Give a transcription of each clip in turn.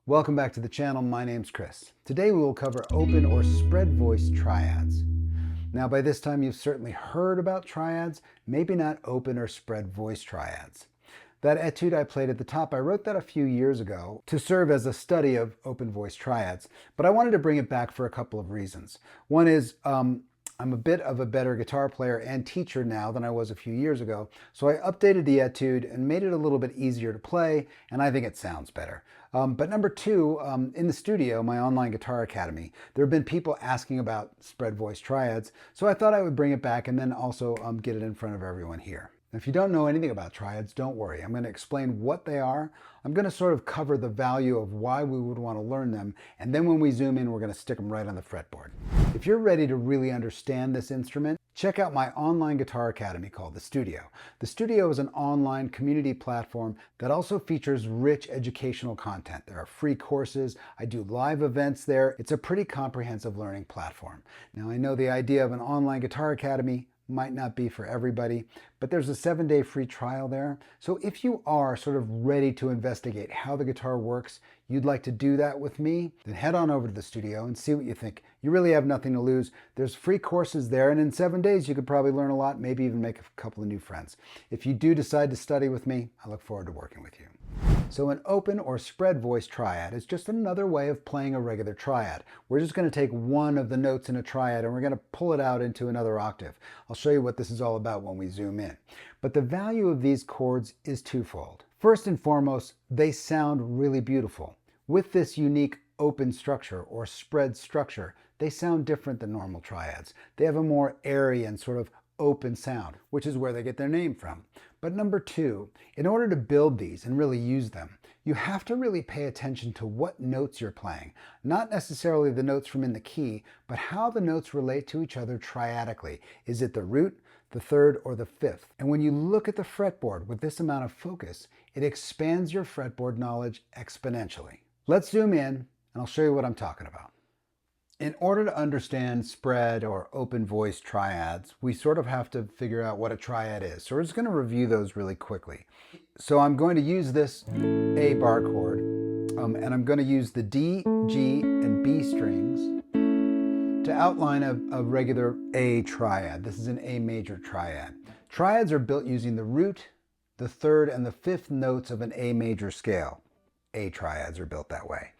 Welcome back to the channel. My name's Chris. Today we will cover open or spread voice triads. Now by this time you've certainly heard about triads, maybe not open or spread voice triads. That etude I played at the top, I wrote that a few years ago to serve as a study of open voice triads, but I wanted to bring it back for a couple of reasons. One is I'm a bit of a better guitar player and teacher now than I was a few years ago, so I updated the etude and made it a little bit easier to play, and I think it sounds better. But number two, in the studio, my online guitar academy, there have been people asking about spread voice triads, so I thought I would bring it back and then also get it in front of everyone here. If you don't know anything about triads, don't worry. I'm going to explain what they are. I'm going to sort of cover the value of why we would want to learn them, and then when we zoom in, we're going to stick them right on the fretboard. If you're ready to really understand this instrument, check out my online guitar academy called The Studio. The Studio is an online community platform that also features rich educational content. There are free courses. I do live events there. It's a pretty comprehensive learning platform. Now, I know the idea of an online guitar academy might not be for everybody, but there's a 7-day free trial there. So if you are sort of ready to investigate how the guitar works, you'd like to do that with me, then head on over to the studio and see what you think. You really have nothing to lose. There's free courses there, and in 7 days you could probably learn a lot, maybe even make a couple of new friends. If you do decide to study with me, I look forward to working with you. So an open or spread voice triad is just another way of playing a regular triad. We're just going to take one of the notes in a triad and we're going to pull it out into another octave. I'll show you what this is all about when we zoom in. But the value of these chords is twofold. First and foremost, they sound really beautiful. With this unique open structure or spread structure, they sound different than normal triads. They have a more airy and sort of open sound, which is where they get their name from. But number two, in order to build these and really use them, you have to really pay attention to what notes you're playing. Not necessarily the notes from in the key, but how the notes relate to each other triadically. Is it the root, the third, or the fifth? And when you look at the fretboard with this amount of focus, it expands your fretboard knowledge exponentially. Let's zoom in and I'll show you what I'm talking about. In order to understand spread or open voice triads, we sort of have to figure out what a triad is. So we're just going to review those really quickly. So I'm going to use this A bar chord, and I'm going to use the D, G, and B strings to outline a regular A triad. This is an A major triad. Triads are built using the root, the third, and the fifth notes of an A major scale. A triads are built that way.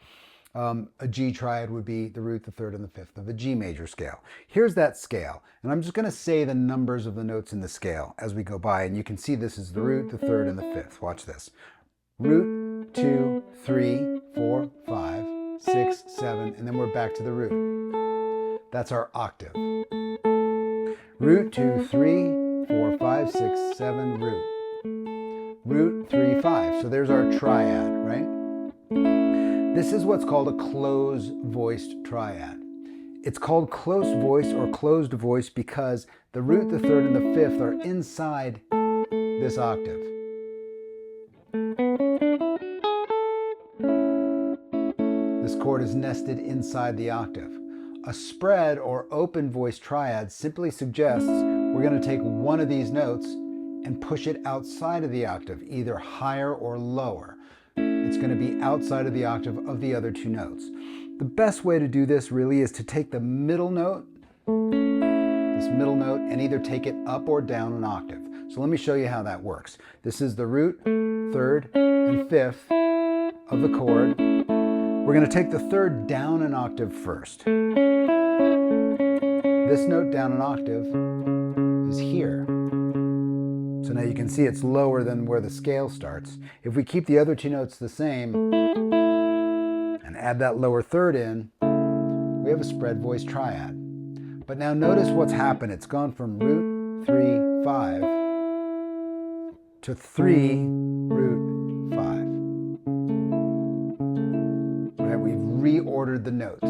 A G triad would be the root, the third, and the fifth of a G major scale. Here's that scale, and I'm just going to say the numbers of the notes in the scale as we go by, and you can see this is the root, the third, and the fifth. Watch this. Root, 2, 3, 4, 5, 6, 7, and then we're back to the root. That's our octave. Root, 2, 3, 4, 5, 6, 7, root. Root, 3, 5. So there's our triad, right? This is what's called a close-voiced triad. It's called close voice or closed voice because the root, the third, and the fifth are inside this octave. This chord is nested inside the octave. A spread or open voice triad simply suggests we're going to take one of these notes and push it outside of the octave, either higher or lower. It's going to be outside of the octave of the other two notes. The best way to do this really is to take the middle note, this middle note, and either take it up or down an octave. So let me show you how that works. This is the root, third, and fifth of the chord. We're going to take the third down an octave first. This note down an octave is here. So now you can see it's lower than where the scale starts. If we keep the other two notes the same and add that lower third in, we have a spread voice triad. But now notice what's happened. It's gone from root, 3, 5 to 3, root, 5. Right? We've reordered the notes.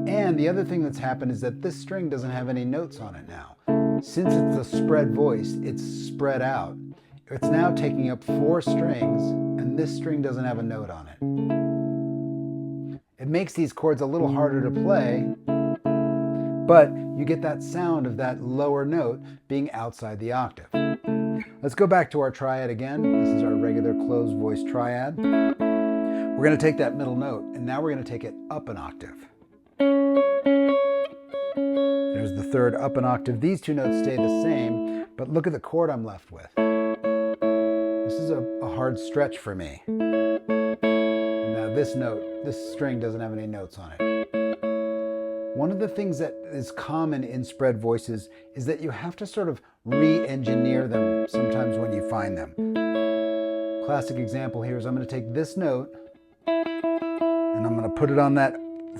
And the other thing that's happened is that this string doesn't have any notes on it now. Since it's a spread voice, it's spread out. It's now taking up 4 strings, and this string doesn't have a note on it. It makes these chords a little harder to play, but you get that sound of that lower note being outside the octave. Let's go back to our triad again. This is our regular closed voice triad. We're We're going to take that middle note, and now we're going to take it up an octave. There's the third up an octave. These two notes stay the same, but look at the chord I'm left with. This is a hard stretch for me. And now this note, this string doesn't have any notes on it. One of the things that is common in spread voices is that you have to sort of re-engineer them sometimes when you find them. Classic example here is I'm going to take this note and I'm going to put it on that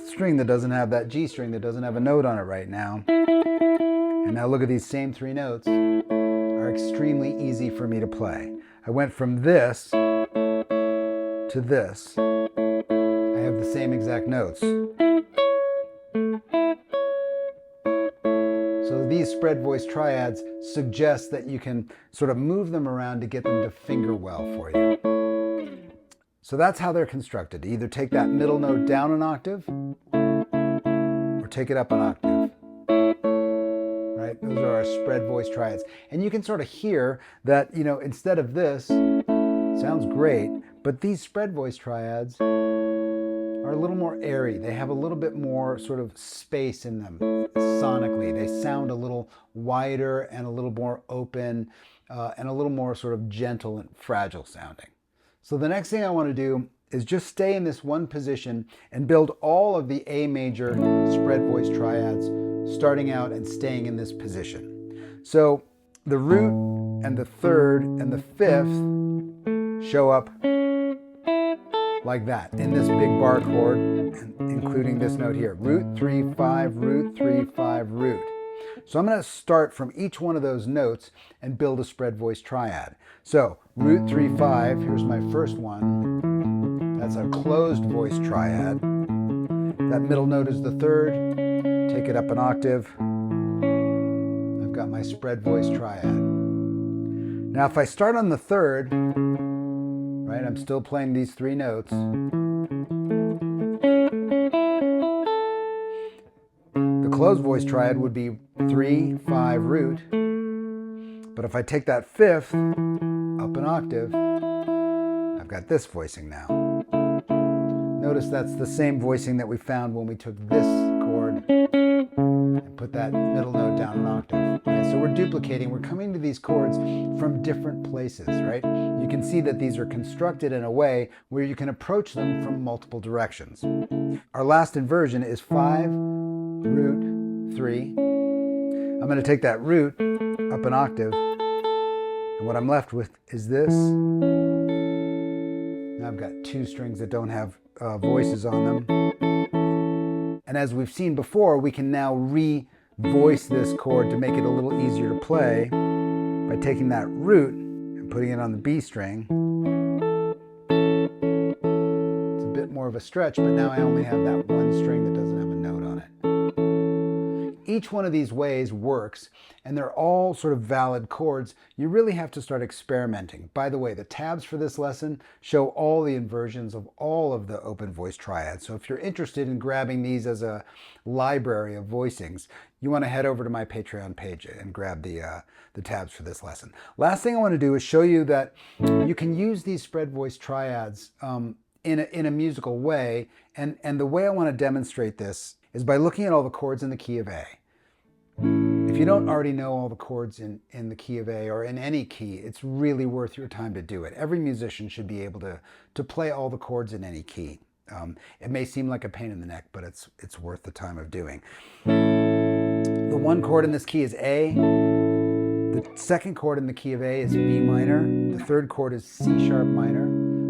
string that doesn't have that G string that doesn't have a note on it right now. And now look at these same three notes are extremely easy for me to play. I went from this to this. I have the same exact notes. So these spread voice triads suggest that you can sort of move them around to get them to finger well for you. So that's how they're constructed. Either take that middle note down an octave or take it up an octave. Right? Those are our spread voice triads. And you can sort of hear that, you know, instead of this, sounds great, but these spread voice triads are a little more airy. They have a little bit more sort of space in them sonically. They sound a little wider and a little more open and a little more sort of gentle and fragile sounding. So the next thing I want to do is just stay in this one position and build all of the A major spread voice triads, starting out and staying in this position. So the root and the third and the fifth show up like that in this big bar chord, including this note here. Root 3, 5, root 3, 5, root. So I'm going to start from each one of those notes and build a spread voice triad. So root 3, 5, here's my first one. That's a closed voice triad. That middle note is the third. Take it up an octave. I've got my spread voice triad. Now if I start on the third, right, I'm still playing these three notes. The closed voice triad would be 3, 5, root. But if I take that fifth up an octave, I've got this voicing now. Notice that's the same voicing that we found when we took this chord and put that middle note down an octave. Right? So we're duplicating, we're coming to these chords from different places, right? You can see that these are constructed in a way where you can approach them from multiple directions. Our last inversion is 5, root, 3. I'm going to take that root up an octave, and what I'm left with is this. Now I've got two strings that don't have voices on them. And as we've seen before, we can now re-voice this chord to make it a little easier to play by taking that root and putting it on the B string. It's a bit more of a stretch, but now I only have that one string that doesn't have a note on it. Each one of these ways works, and they're all sort of valid chords. You really have to start experimenting. By the way, the tabs for this lesson show all the inversions of all of the open voice triads. So if you're interested in grabbing these as a library of voicings, you want to head over to my Patreon page and grab the tabs for this lesson. Last thing I want to do is show you that you can use these spread voice triads in a musical way, and the way I want to demonstrate this is by looking at all the chords in the key of A. If you don't already know all the chords in the key of A or in any key, it's really worth your time to do it. Every musician should be able to play all the chords in any key. It may seem like a pain in the neck, but it's worth the time of doing. The one chord in this key is A. The second chord in the key of A is B minor. The third chord is C sharp minor.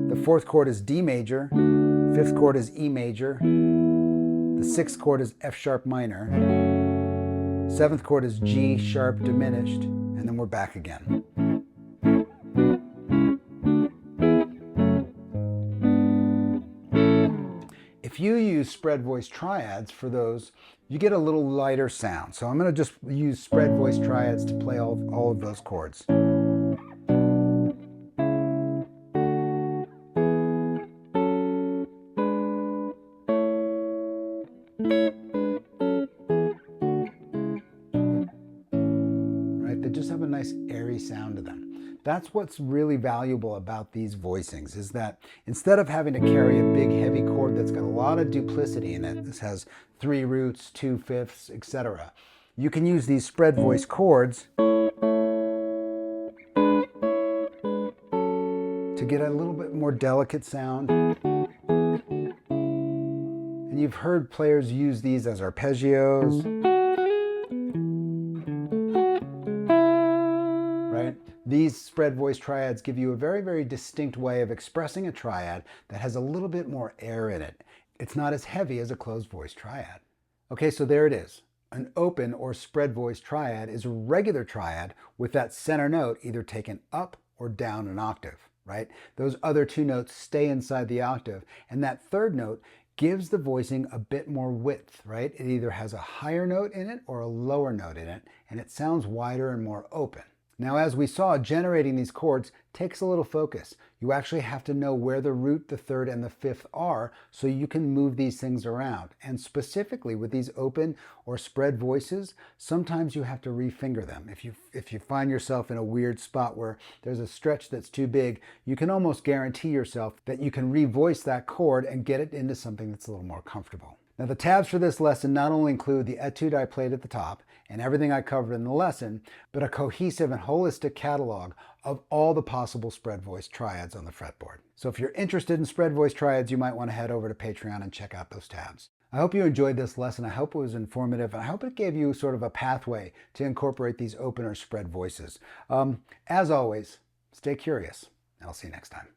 The fourth chord is D major. Fifth chord is E major. The sixth chord is F sharp minor. Seventh chord is G sharp diminished, and then we're back again. If you use spread voice triads for those, you get a little lighter sound. So I'm going to just use spread voice triads to play all of those chords. They just have a nice airy sound to them. That's what's really valuable about these voicings, is that instead of having to carry a big heavy chord that's got a lot of duplicity in it, this has 3 roots, 2 fifths, etc. You can use these spread voice chords to get a little bit more delicate sound. And you've heard players use these as arpeggios, right? These spread voice triads give you a very, very distinct way of expressing a triad that has a little bit more air in it. It's not as heavy as a closed voice triad. Okay, so there it is. An open or spread voice triad is a regular triad with that center note either taken up or down an octave, right? Those other 2 notes stay inside the octave, and that third note gives the voicing a bit more width, right? It either has a higher note in it or a lower note in it, and it sounds wider and more open. Now, as we saw, generating these chords takes a little focus. You actually have to know where the root, the third, and the fifth are so you can move these things around. And specifically with these open or spread voices, sometimes you have to refinger them. If you find yourself in a weird spot where there's a stretch that's too big, you can almost guarantee yourself that you can revoice that chord and get it into something that's a little more comfortable. Now, the tabs for this lesson not only include the etude I played at the top and everything I covered in the lesson, but a cohesive and holistic catalog of all the possible spread voice triads on the fretboard. So if you're interested in spread voice triads, you might want to head over to Patreon and check out those tabs. I hope you enjoyed this lesson. I hope it was informative, and I hope it gave you sort of a pathway to incorporate these open or spread voices. As always, stay curious, and I'll see you next time.